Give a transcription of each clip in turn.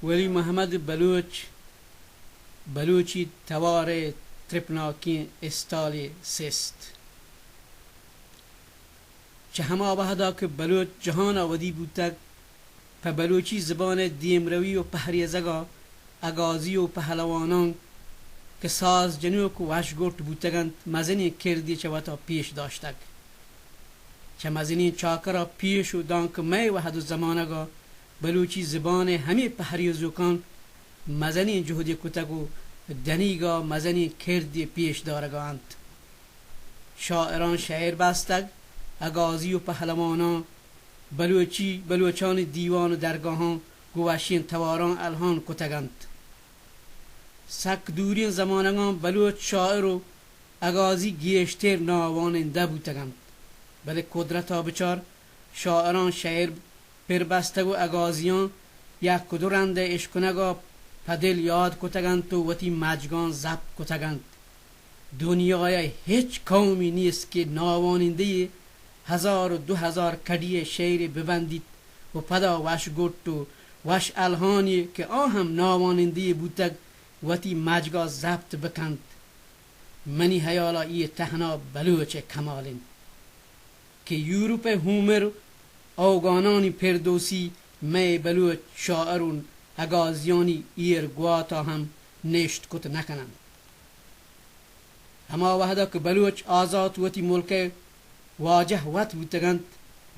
ولی محمد بلوچی توار ترپناکی استالی سست چه همه آبهدا که بلوچ جهان آودی بودتگ په بلوچی زبان دیمروی و پهریزگا اگازی و پهلوانان که ساز جنوک و وشگوت بودتگند مزنی کردی چه وطا پیش داشتگ چه مزنی چاکرا پیش و دانک می و حد زمانگا بلوچی زبان همه پهریزوکان مزنی جهدی کتگ و دنیگا مزنی کردی پیش دارگاند شاعران شعر بستگ اگازی و پهلوانان بلوچان دیوان و درگاهان گوشین تواران الهان کتگند سک دورین زمانگان بلوچ شاعر و اگازی گیشتر ناواننده بودتگند بله قدرتا بچار شاعران شعر پربستگ و اگازیان یک کدورنده اشکنگا پدل یاد کتگند و وطی مجگان زب کتگند دنیای هیچ قومی نیست که ناواننده 1000 و 2000 کدی شعر ببندید و پدا وش گوت و وش الهانی که آهم ناواننده بودتگ وطی مجگا زبط بکند منی حیالا ای تهنا بلوچ کمالین که یوروپ هومر اوگانانی پردوسی می بلوچ شاعرون اگازیانی ایر گواتا هم نشت کت نکنند اما وحدا که بلوچ آزاد وطی ملک واجه وط بودتگند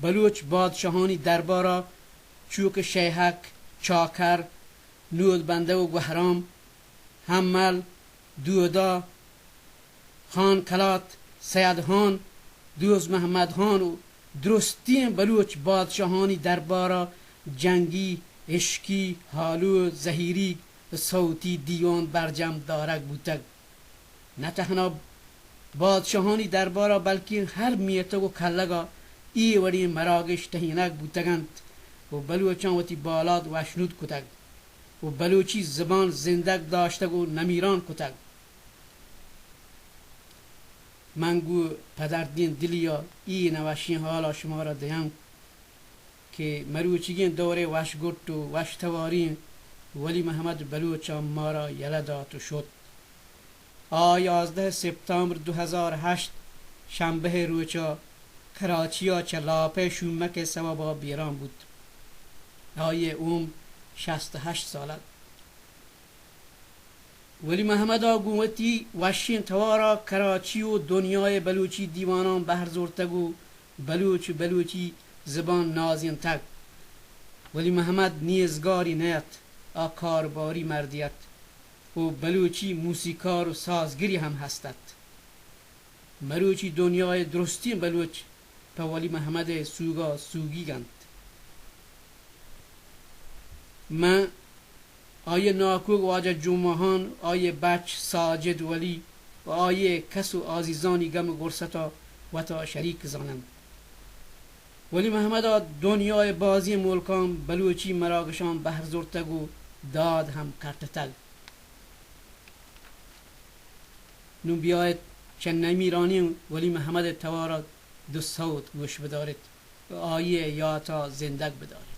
بلوچ بادشاهانی دربارا چوک شیحک چاکر نود بنده و گوهرام حمل دودا خان کلات سیدخان دوز محمد خان و درستی بلوچ بادشاهانی دربارا جنگی عشقی حالو زهیری صوتی دیوان برجم دارک بودتگ نه تنها بادشاهانی دربارا بلکه هر میتگ و کلگا ای وری مراگش تهینک بودتگند و بلوچان وتی بالاد وشنود کتگ و بلوچی زبان زندگ داشتگ و نمیران کتگ منگو پدردین دلیا ای نوشین حالا شما را دیم که مروچیگین دوره وشگرد و وشتوارین ولی محمد بلوچان ما را یلدات و شد 11 سپتامبر 2008 شنبه روچا کراچیا چلاپه شومک سوابا بیران بود اوم 68 سالت ولی محمد آگومتی وشین توارا کراچی و دنیای بلوچی دیوانان بهر زورتگو بلوچی زبان نازین تگ ولی محمد نیزگاری نیت آکارباری مردیت و بلوچی موسیقار و سازگری هم هستد مروچی دنیای درستی بلوچ پا ولی محمد سوگا سوگی گند من آیه ناکوگ واجه جمعهان آیه بچ ساجد ولی و آیه کس و عزیزانی گم گرستا و تا شریک زانند ولی محمد دنیای بازی ملکان بلوچی مراگشان بهر زورتگ و داد هم کرتتگ نو بیاید چند نمیرانی ولی محمد توارا دو صوت گوش بدارید و آیه یا تا زندگ بدارید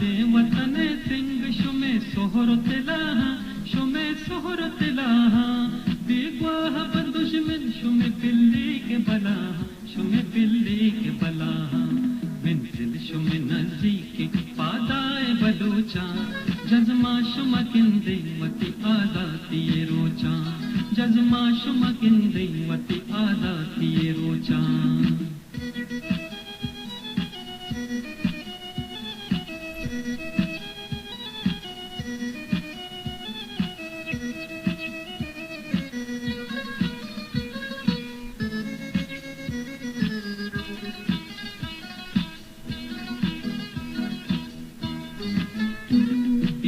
दे वतने सिंग शुमे सोहर तिलाहा शुमे सोहर तिलाहा बेगवाह बदुश्मन शुमे बिल्ली के बलाहा शुमे बिल्ली के बलाहा बिंजिल शुमे नज़ीके पादाए बलूचा जज़मा शुमा किंदे वती आदाती रोचा जज़मा शुमा किंदे वती आदाती रोचा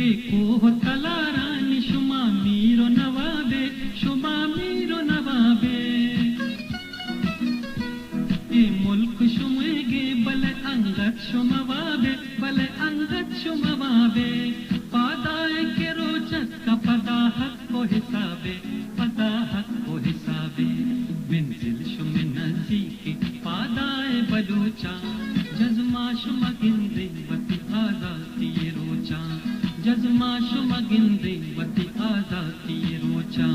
एको तलारानी शुमा मीरो नवाबे ए मुल्क शुमेगे बले अंगत शुमवाबे पादाए के रोजत का पदाहत को हिसाबे बिंजिल शुमे नज़ीके पादाए बलूचा जज़मा शुमा गिंदे वती आदाती रोचा जज़मा शुमा गिंदे वती आदाती रोचा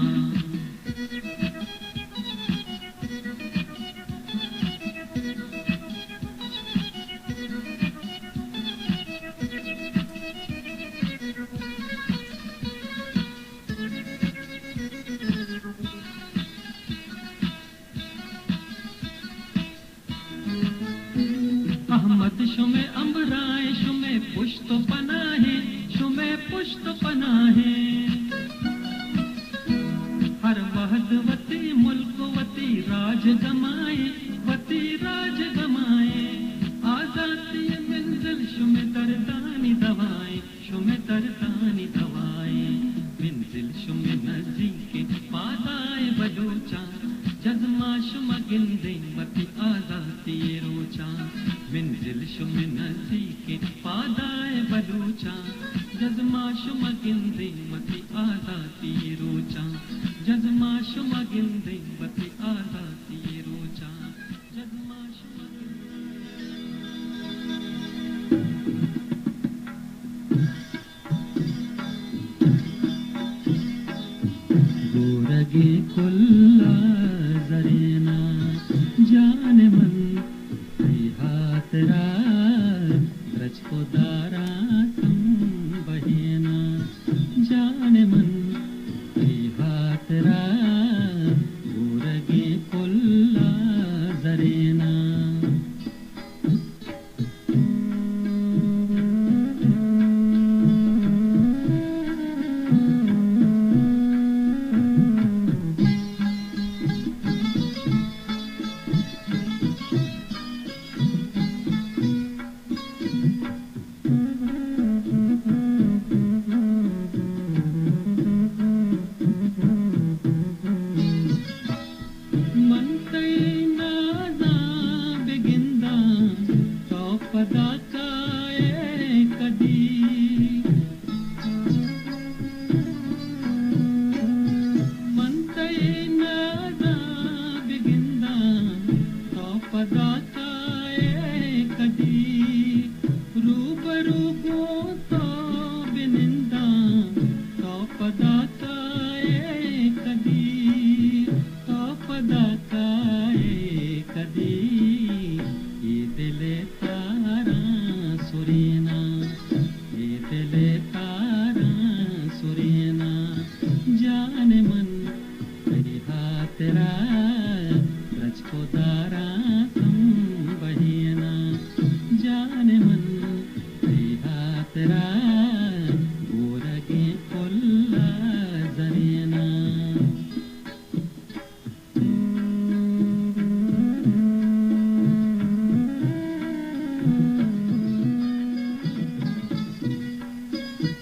अहमद शुमे अम्बराए शुमे पुश्त पनाहे हर वहद वती मुल्क वती राज गमाए आजाती मंजिल शुमे दरदानी दवाए मंजिल शुमे नज़ीके पादाए बलूचा जज़मा शुमा गिंदे वती आजाती रोचा मंजिल शुमे नज़ीके पादाए बलूचा जज़मा शुमा गिंदे वती आजाती रोचा जज़मा शुमा गिंदे वती आजाती रोचा जज़मा शुमा गोरगे कुल्ला जरेना जान मन हाथरा ब्रज को दारा बहेना जान मन हाथरा गोरगे कुल्ला जरेना जान मन हाथ रा ब्रज को